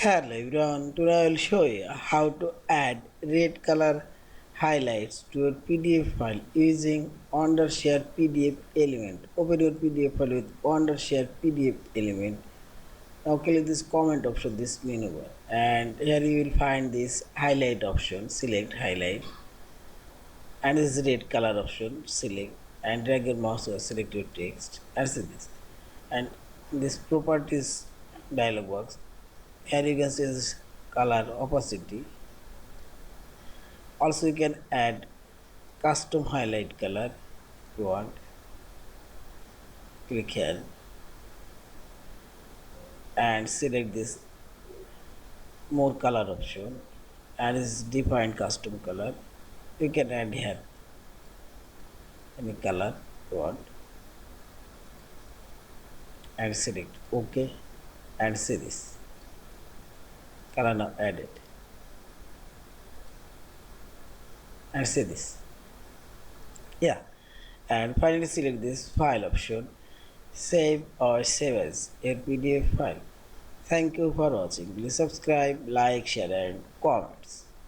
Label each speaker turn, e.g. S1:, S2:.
S1: Hello everyone, today I will show you how to add red color highlights to your PDF file using Wondershare PDF element. Open your PDF file with Wondershare PDF element. Now click this comment option, this menu bar, and here you will find this highlight option. Select highlight, and this is red color option. Select and drag your mouse or select your text and see this. And this properties dialog box. Here you can see this color opacity. Also you can add custom highlight color if you want. Click here and select this more color option, and this is define custom color. You can add here any color you want and select OK and see this color now added and see this. Yeah, and finally select this file option, save or save as a PDF file. Thank you for watching. Please subscribe, like, share and comments.